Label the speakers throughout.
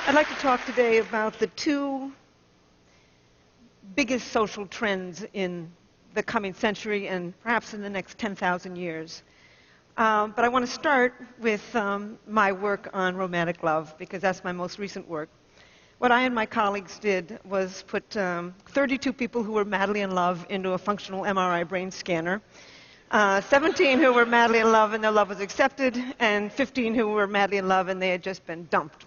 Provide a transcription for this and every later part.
Speaker 1: I'd like to talk today about the two biggest social trends in the coming century and perhaps in the next 10,000 years. But I want to start with my work on romantic love, because that's my most recent work. What I and my colleagues did was put 32 people who were madly in love into a functional MRI brain scanner, 17 who were madly in love and their love was accepted, and 15 who were madly in love and they had just been dumped.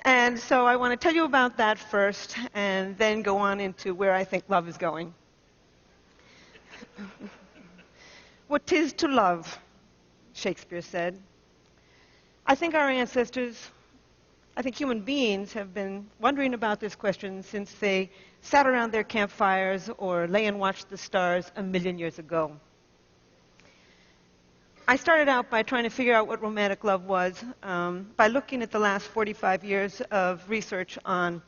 Speaker 1: And so I want to tell you about that first, and then go on into where I think love is going. What 'tis to love, Shakespeare said. I think our ancestors, I think human beings, have been wondering about this question since they sat around their campfires or lay and watched the stars 1,000,000 years ago. I started out by trying to figure out what romantic love was by looking at the last 45 years of research on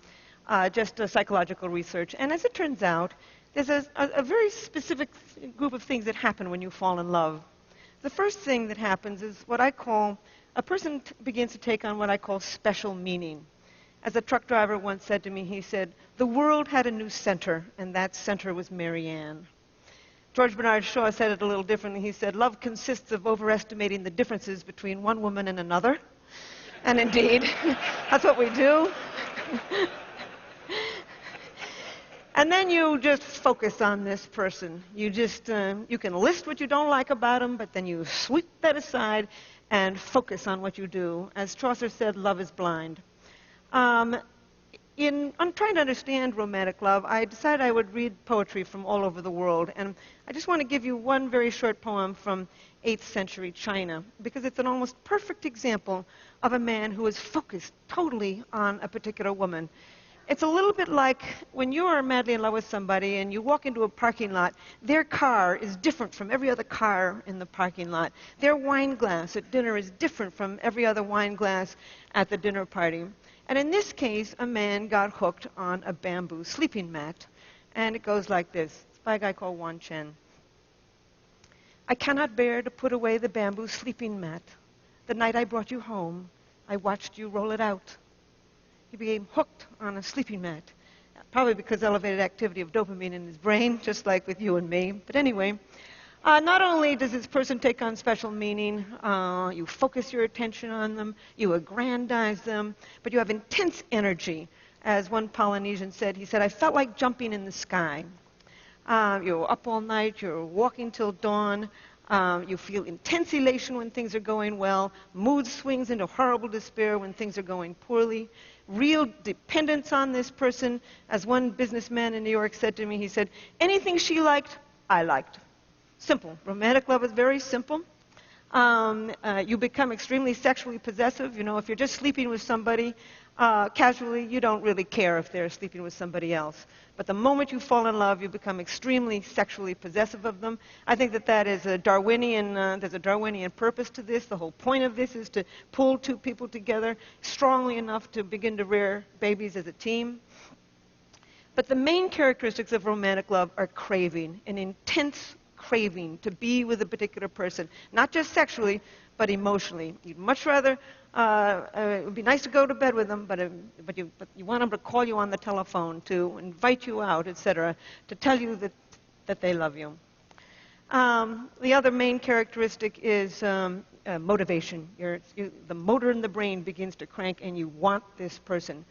Speaker 1: just psychological research. And as it turns out, there's a very specific group of things that happen when you fall in love. The first thing that happens is what I call, a person begins to take on what I call special meaning. As a truck driver once said to me, he said, "The world had a new center, and that center was Mary Ann." George Bernard Shaw said it a little differently. He said, "Love consists of overestimating the differences between one woman and another." And indeed, that's what we do. And then you just focus on this person. You can list what you don't like about them, but then you sweep that aside and focus on what you do. As Chaucer said, love is blind. In trying to understand romantic love, I decided I would read poetry from all over the world. And I just want to give you one very short poem from 8th century China, because it's an almost perfect example of a man who is focused totally on a particular woman. It's a little bit like when you are madly in love with somebody and you walk into a parking lot, their car is different from every other car in the parking lot. Their wine glass at dinner is different from every other wine glass at the dinner party. And in this case, a man got hooked on a bamboo sleeping mat. And it goes like this. It's by a guy called Wan Chen. "I cannot bear to put away the bamboo sleeping mat. The night I brought you home, I watched you roll it out." He became hooked on a sleeping mat, probably because elevated activity of dopamine in his brain, just like with you and me. But anyway, not only does this person take on special meaning, you focus your attention on them, you aggrandize them, but you have intense energy. As one Polynesian said, he said, "I felt like jumping in the sky." You're up all night, you're walking till dawn, you feel intense elation when things are going well, mood swings into horrible despair when things are going poorly, real dependence on this person. As one businessman in New York said to me, he said, "Anything she liked, I liked." Simple. Romantic love is very simple. You become extremely sexually possessive. You know, if you're just sleeping with somebody casually, you don't really care if they're sleeping with somebody else. But the moment you fall in love, you become extremely sexually possessive of them. I think that is a Darwinian, there's a Darwinian purpose to this. The whole point of this is to pull two people together strongly enough to begin to rear babies as a team. But the main characteristics of romantic love are craving, an intense craving to be with a particular person, not just sexually, but emotionally. You'd much rather, it would be nice to go to bed with them, but you want them to call you on the telephone, to invite you out, etc., to tell you that they love you. The other main characteristic is motivation. The motor in the brain begins to crank, and you want this person.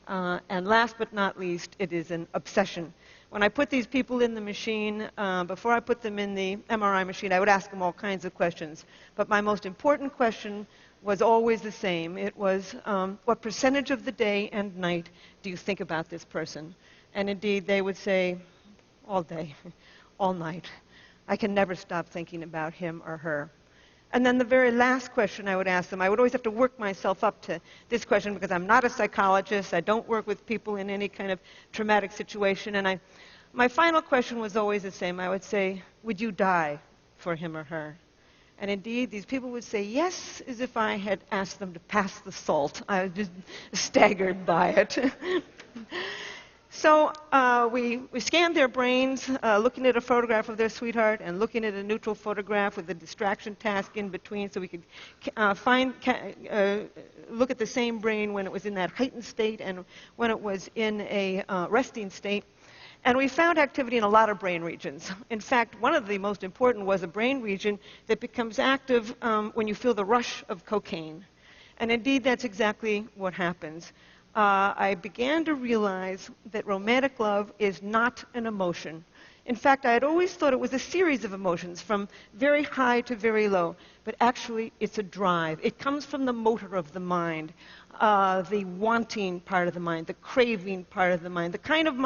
Speaker 1: And last but not least, it is an obsession. When I put these people in the machine, before I put them in the MRI machine, I would ask them all kinds of questions. But my most important question was always the same. It was, what percentage of the day and night do you think about this person? And indeed, they would say, all day, all night. I can never stop thinking about him or her. And then the very last question I would ask them, I would always have to work myself up to this question because I'm not a psychologist. I don't work with people in any kind of traumatic situation. And my final question was always the same. I would say, would you die for him or her? And indeed, these people would say yes, as if I had asked them to pass the salt. I was just staggered by it. So we scanned their brains, looking at a photograph of their sweetheart and looking at a neutral photograph with a distraction task in between, so we could look at the same brain when it was in that heightened state and when it was in a resting state. And we found activity in a lot of brain regions. In fact, one of the most important was a brain region that becomes active when you feel the rush of cocaine. And indeed, that's exactly what happens. I began to realize that romantic love is not an emotion. In fact, I had always thought it was a series of emotions from very high to very low. But actually, it's a drive. It comes from the motor of the mind, the wanting part of the mind, the craving part of the mind, the kind of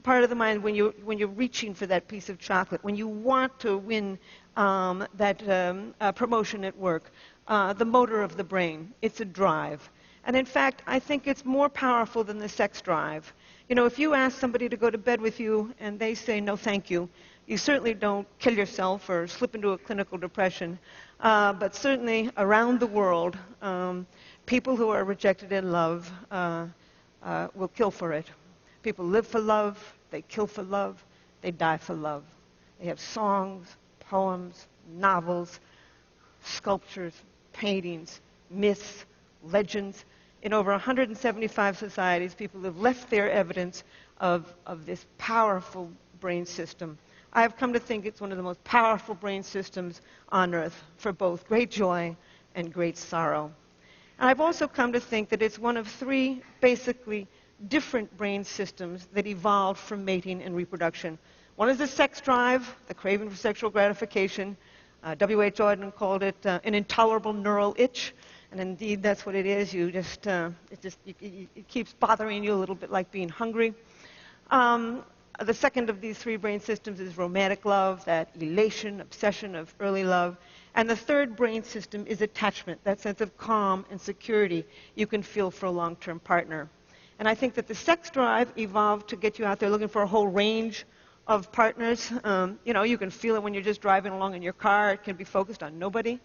Speaker 1: part of the mind when you're reaching for that piece of chocolate, when you want to win that promotion at work, the motor of the brain. It's a drive. And in fact, I think it's more powerful than the sex drive. You know, if you ask somebody to go to bed with you and they say no thank you, you certainly don't kill yourself or slip into a clinical depression. But certainly around the world, people who are rejected in love will kill for it. People live for love, they kill for love, they die for love. They have songs, poems, novels, sculptures, paintings, myths, legends. In over 175 societies, people have left their evidence of this powerful brain system. I have come to think it's one of the most powerful brain systems on Earth for both great joy and great sorrow. And I've also come to think that it's one of three basically different brain systems that evolved from mating and reproduction. One is the sex drive, the craving for sexual gratification. W.H. Auden called it an intolerable neural itch. And indeed, that's what it is. It keeps bothering you a little bit like being hungry. The second of these three brain systems is romantic love, that elation, obsession of early love. And the third brain system is attachment, that sense of calm and security you can feel for a long-term partner. And I think that the sex drive evolved to get you out there looking for a whole range of partners. You know, you can feel it when you're just driving along in your car. It can be focused on nobody.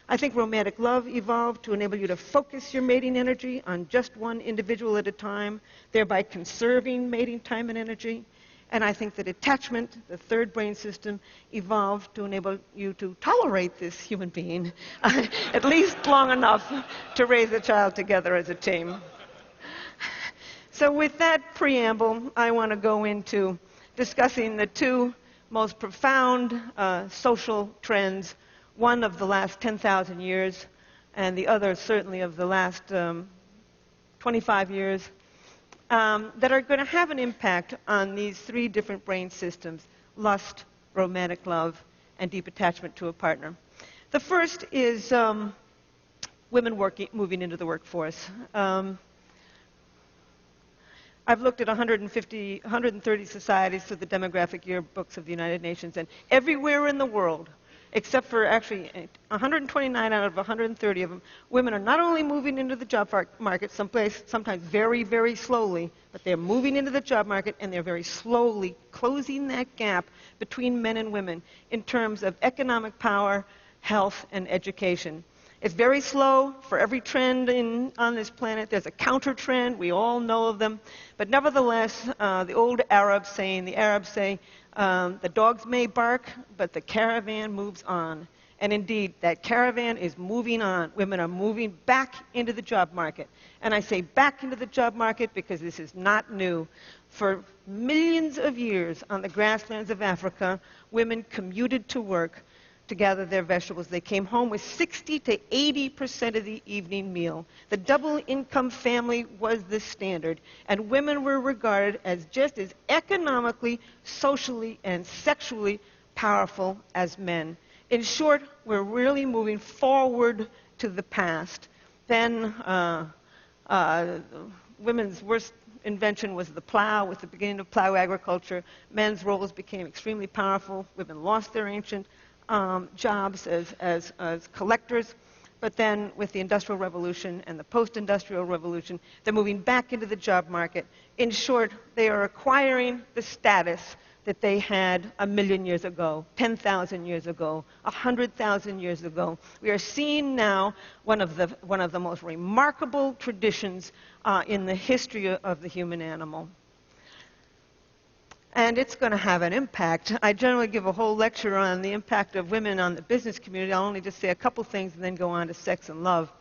Speaker 1: I think romantic love evolved to enable you to focus your mating energy on just one individual at a time, thereby conserving mating time and energy. And I think that attachment, the third brain system, evolved to enable you to tolerate this human being at least long enough to raise a child together as a team. So with that preamble, I want to go into discussing the two most profound social trends, one of the last 10,000 years, and the other certainly of the last 25 years, that are going to have an impact on these three different brain systems: lust, romantic love, and deep attachment to a partner. The first is women moving into the workforce. I've looked at 130 societies through the demographic yearbooks of the United Nations, and everywhere in the world, except for actually 129 out of 130 of them, women are not only moving into the job market sometimes very, very slowly, but they're moving into the job market and they're very slowly closing that gap between men and women in terms of economic power, health, and education. It's very slow. For every trend on this planet, there's a counter trend. We all know of them. But nevertheless, the old Arabs say, the dogs may bark, but the caravan moves on. And indeed, that caravan is moving on. Women are moving back into the job market. And I say back into the job market because this is not new. For millions of years on the grasslands of Africa, women commuted to work to gather their vegetables. They came home with 60 to 80% of the evening meal. The double-income family was the standard, and women were regarded as just as economically, socially, and sexually powerful as men. In short, we're really moving forward to the past. Then women's worst invention was the plow. With the beginning of plow agriculture, men's roles became extremely powerful. Women lost their ancient jobs as collectors, but then with the Industrial Revolution and the Post-Industrial Revolution, they're moving back into the job market. In short, they are acquiring the status that they had 1,000,000 years ago, 10,000 years ago, 100,000 years ago. We are seeing now one of the most remarkable traditions in the history of the human animal. and it's going to have an impact. I generally give a whole lecture on the impact of women on the business community. I'll only just say a couple things and then go on to sex and love.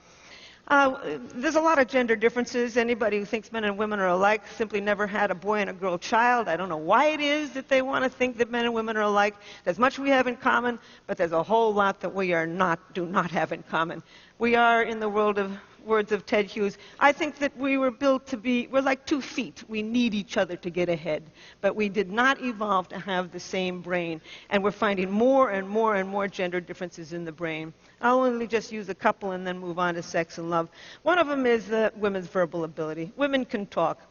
Speaker 1: There's a lot of gender differences. Anybody who thinks men and women are alike simply never had a boy and a girl child. I don't know why it is that they want to think that men and women are alike. There's much we have in common, but there's a whole lot that we do not have in common. We are, in the words of Ted Hughes, I think that we were built to be, we're like 2 feet. We need each other to get ahead. But we did not evolve to have the same brain. And we're finding more and more and more gender differences in the brain. I'll only just use a couple and then move on to sex and love. One of them is women's verbal ability. Women can talk.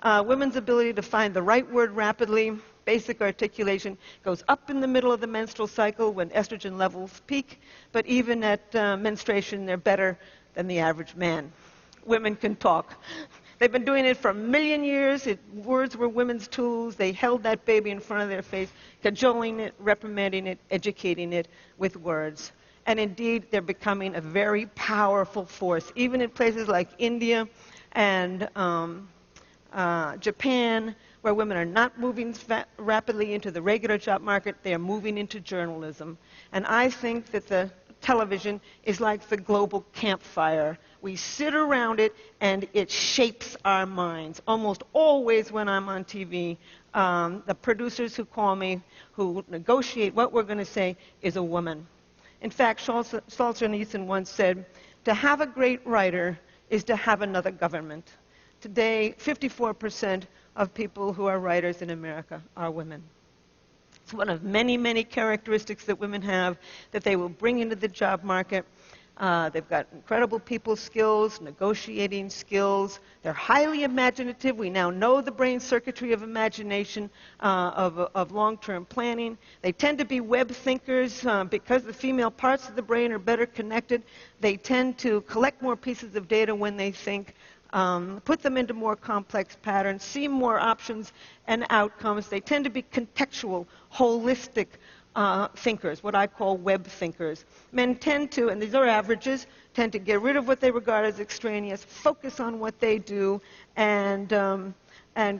Speaker 1: Women's ability to find the right word rapidly, basic articulation, goes up in the middle of the menstrual cycle when estrogen levels peak, but even at menstruation, they're better than the average man. Women can talk. They've been doing it for 1 million years. Words were women's tools. They held that baby in front of their face, cajoling it, reprimanding it, educating it with words. And indeed, they're becoming a very powerful force, even in places like India and Japan, where women are not moving rapidly into the regular job market. They are moving into journalism. And I think that the television is like the global campfire. We sit around it, and it shapes our minds. Almost always when I'm on TV, the producers who call me, who negotiate what we're going to say, is a woman. In fact, Solzhenitsyn once said, to have a great writer is to have another government. Today, 54% of people who are writers in America are women. It's one of many, many characteristics that women have that they will bring into the job market. They've got incredible people skills, negotiating skills. They're highly imaginative. We now know the brain circuitry of imagination, of long-term planning. They tend to be web thinkers because the female parts of the brain are better connected. They tend to collect more pieces of data when they think, put them into more complex patterns, see more options and outcomes. They tend to be contextual, holistic thinkers, what I call web thinkers. Men tend to, and these are averages, tend to get rid of what they regard as extraneous, focus on what they do, and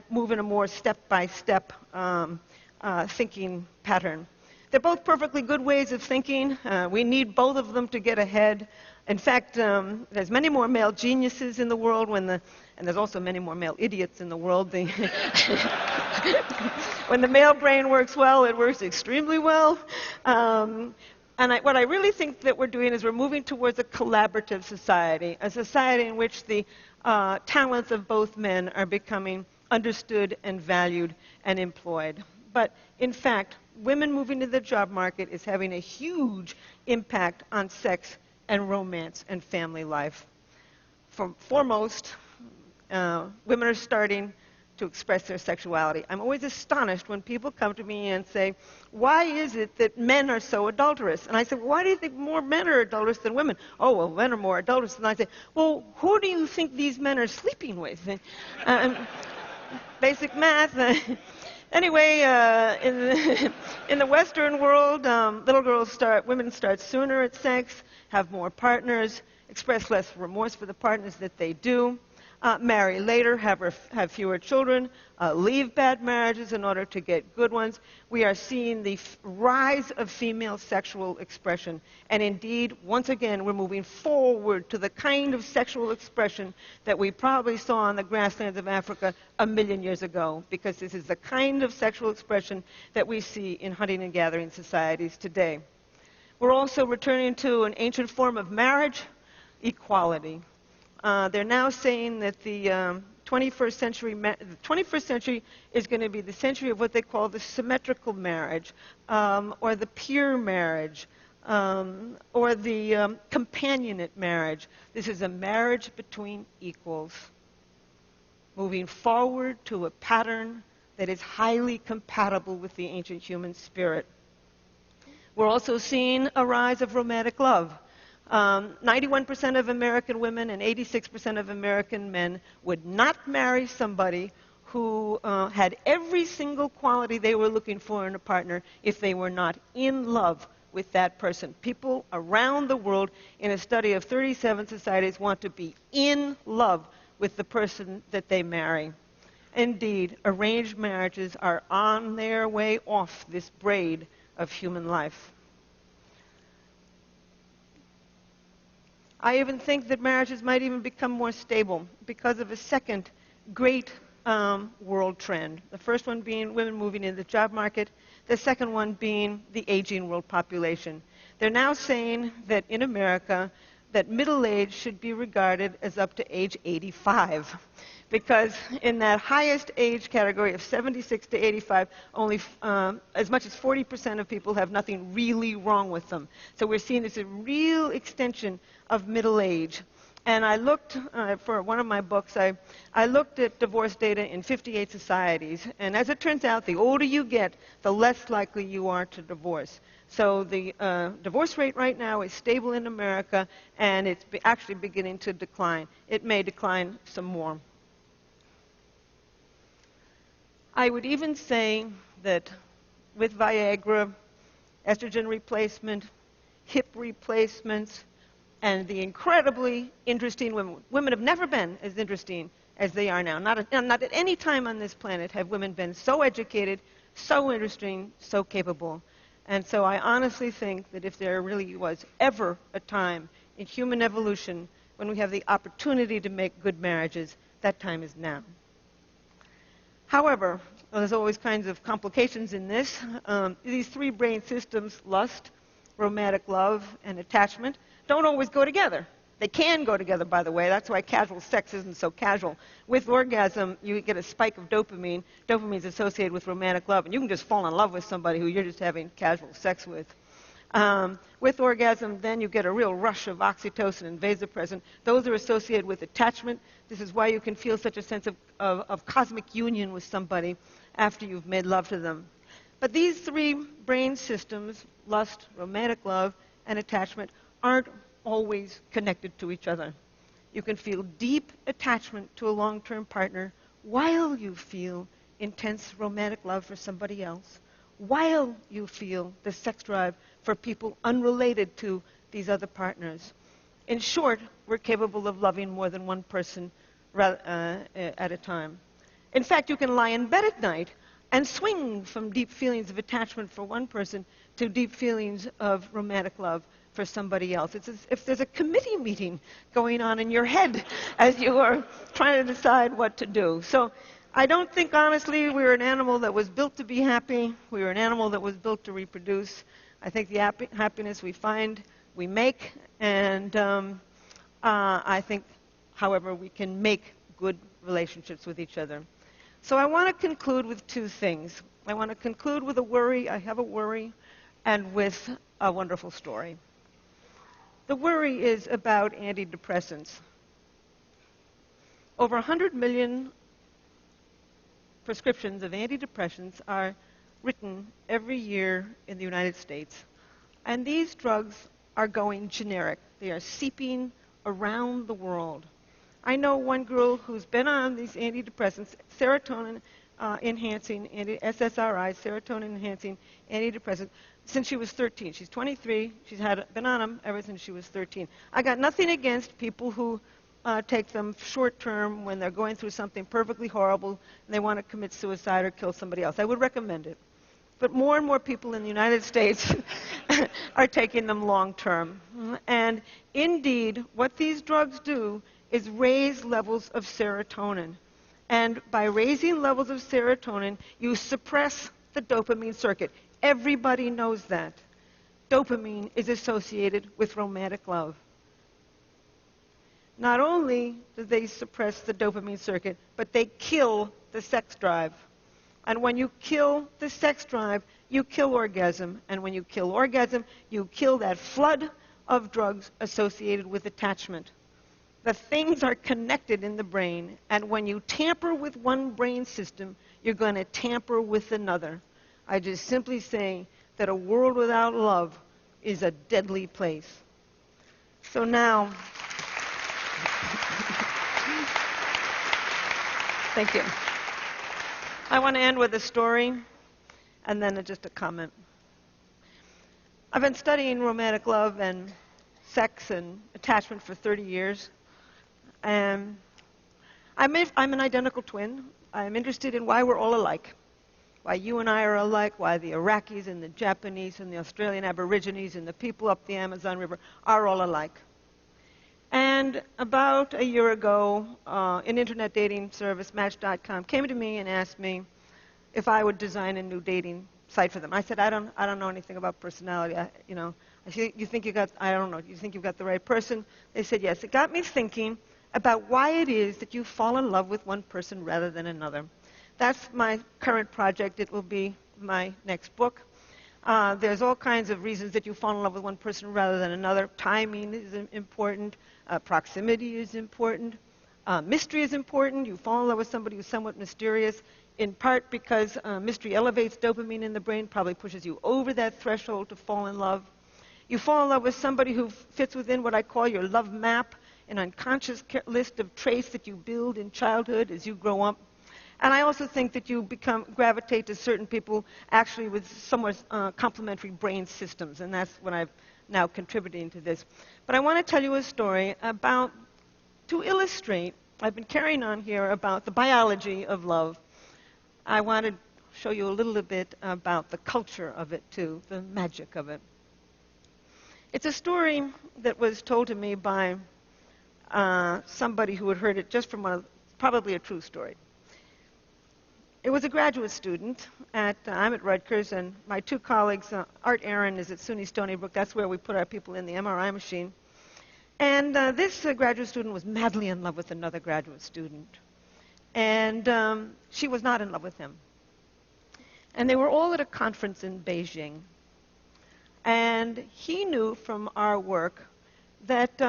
Speaker 1: move in a more step-by-step thinking pattern. They're both perfectly good ways of thinking. We need both of them to get ahead. In fact, there's many more male geniuses in the world, and there's also many more male idiots in the world. When the male brain works well, it works extremely well. What I really think that we're doing is we're moving towards a collaborative society, a society in which the talents of both men are becoming understood and valued and employed. But in fact, women moving to the job market is having a huge impact on sex and romance and family life. Foremost, women are starting to express their sexuality. I'm always astonished when people come to me and say, why is it that men are so adulterous? And I say, well, why do you think more men are adulterous than women? Oh, well, men are more adulterous. And I say, well, who do you think these men are sleeping with? Basic math. Anyway, in the Western world, women start sooner at sex, have more partners, express less remorse for the partners that they do, marry later, have fewer children, leave bad marriages in order to get good ones. We are seeing the rise of female sexual expression. And indeed, once again, we're moving forward to the kind of sexual expression that we probably saw on the grasslands of Africa 1 million years ago, because this is the kind of sexual expression that we see in hunting and gathering societies today. We're also returning to an ancient form of marriage, equality. They're now saying that the 21st century is going to be the century of what they call the symmetrical marriage, or the peer marriage, or the companionate marriage. This is a marriage between equals, moving forward to a pattern that is highly compatible with the ancient human spirit. We're also seeing a rise of romantic love. 91% of American women and 86% of American men would not marry somebody who had every single quality they were looking for in a partner if they were not in love with that person. People around the world, in a study of 37 societies, want to be in love with the person that they marry. Indeed, arranged marriages are on their way off this braid of human life. I even think that marriages might even become more stable because of a second great world trend. The first one being women moving into the job market. The second one being the aging world population. They're now saying that in America, that middle age should be regarded as up to age 85. Because in that highest age category of 76 to 85, only as much as 40% of people have nothing really wrong with them. So we're seeing this a real extension of middle age. And I looked, for one of my books, I looked at divorce data in 58 societies. And as it turns out, the older you get, the less likely you are to divorce. So the divorce rate right now is stable in America, and it's actually beginning to decline. It may decline some more. I would even say that with Viagra, estrogen replacement, hip replacements, and the incredibly interesting women. Women have never been as interesting as they are now. Not at any time on this planet have women been so educated, so interesting, so capable. And so I honestly think that if there really was ever a time in human evolution when we have the opportunity to make good marriages, that time is now. However, there's always kinds of complications in this. These three brain systems, lust, romantic love, and attachment, don't always go together. They can go together, by the way. That's why casual sex isn't so casual. With orgasm, you get a spike of dopamine. Dopamine is associated with romantic love, and you can just fall in love with somebody who you're just having casual sex with. With orgasm, then you get a real rush of oxytocin and vasopressin. Those are associated with attachment. This is why you can feel such a sense of cosmic union with somebody after you've made love to them. But these three brain systems, lust, romantic love, and attachment, aren't always connected to each other. You can feel deep attachment to a long-term partner while you feel intense romantic love for somebody else, while you feel the sex drive for people unrelated to these other partners. In short, we're capable of loving more than one person at a time. In fact, you can lie in bed at night and swing from deep feelings of attachment for one person to deep feelings of romantic love for somebody else. It's as if there's a committee meeting going on in your head as you are trying to decide what to do. So I don't think, honestly, we were an animal that was built to be happy. We were an animal that was built to reproduce. I think the happiness we find, we make. And I think, however, we can make good relationships with each other. So I want to conclude with two things. I want to conclude with a worry. I have a worry, and with a wonderful story. The worry is about antidepressants. Over 100 million prescriptions of antidepressants are written every year in the United States. And these drugs are going generic. They are seeping around the world. I know one girl who's been on these antidepressants, serotonin-enhancing, SSRI, serotonin-enhancing antidepressants, since she was 13. She's 23. She's been on them ever since she was 13. I got nothing against people who take them short-term when they're going through something perfectly horrible and they want to commit suicide or kill somebody else. I would recommend it. But more and more people in the United States are taking them long-term. And indeed, what these drugs do is raise levels of serotonin. And by raising levels of serotonin, you suppress the dopamine circuit. Everybody knows that. Dopamine is associated with romantic love. Not only do they suppress the dopamine circuit, but they kill the sex drive. And when you kill the sex drive, you kill orgasm. And when you kill orgasm, you kill that flood of drugs associated with attachment. The things are connected in the brain, and when you tamper with one brain system, you're going to tamper with another. I just simply say that a world without love is a deadly place. So now, thank you. I want to end with a story and then just a comment. I've been studying romantic love and sex and attachment for 30 years. And I'm an identical twin. I'm interested in why we're all alike. Why you and I are alike, why the Iraqis and the Japanese and the Australian Aborigines and the people up the Amazon River are all alike. And about a year ago, an internet dating service, Match.com, came to me and asked me if I would design a new dating site for them. I said, I don't know anything about personality. I said, you think you got the right person? They said, yes. It got me thinking about why it is that you fall in love with one person rather than another. That's my current project. It will be my next book. There's all kinds of reasons that you fall in love with one person rather than another. Timing is important. Proximity is important. Mystery is important. You fall in love with somebody who's somewhat mysterious, in part because mystery elevates dopamine in the brain, probably pushes you over that threshold to fall in love. You fall in love with somebody who fits within what I call your love map, an unconscious list of traits that you build in childhood as you grow up. And I also think that you gravitate to certain people actually with somewhat complementary brain systems, and that's what I'm now contributing to this. But I want to tell you a story to illustrate, I've been carrying on here about the biology of love. I want to show you a little bit about the culture of it too, the magic of it. It's a story that was told to me by somebody who had heard it just from probably a true story. It was a graduate student I'm at Rutgers, and my two colleagues, Art Aaron is at SUNY Stony Brook. That's where we put our people in the MRI machine. And this graduate student was madly in love with another graduate student. And she was not in love with him. And they were all at a conference in Beijing. And he knew from our work that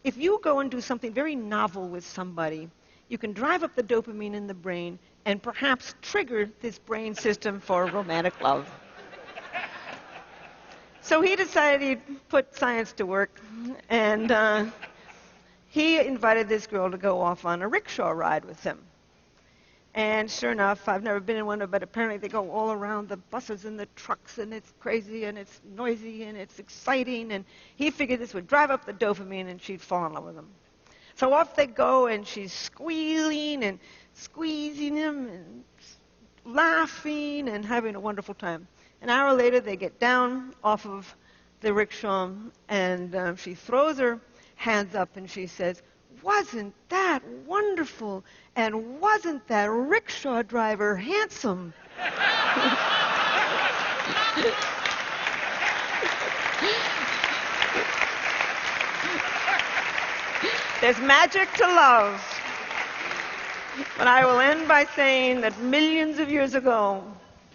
Speaker 1: if you go and do something very novel with somebody, you can drive up the dopamine in the brain and perhaps trigger this brain system for romantic love. So he decided he'd put science to work, and he invited this girl to go off on a rickshaw ride with him. And sure enough, I've never been in one, but apparently they go all around the buses and the trucks, and it's crazy, and it's noisy, and it's exciting, and he figured this would drive up the dopamine, and she'd fall in love with him. So off they go, and she's squealing and squeezing him and laughing and having a wonderful time. An hour later, they get down off of the rickshaw, and she throws her hands up, and she says, "Wasn't that wonderful? And wasn't that rickshaw driver handsome?" There's magic to love. But I will end by saying that millions of years ago,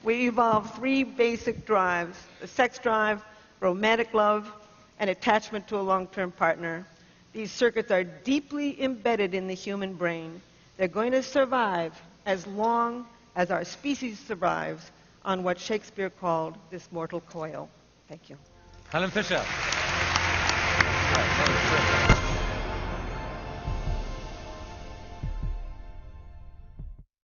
Speaker 1: we evolved three basic drives: the sex drive, romantic love, and attachment to a long-term partner. These circuits are deeply embedded in the human brain. They're going to survive as long as our species survives on what Shakespeare called this mortal coil. Thank you.
Speaker 2: Helen Fisher.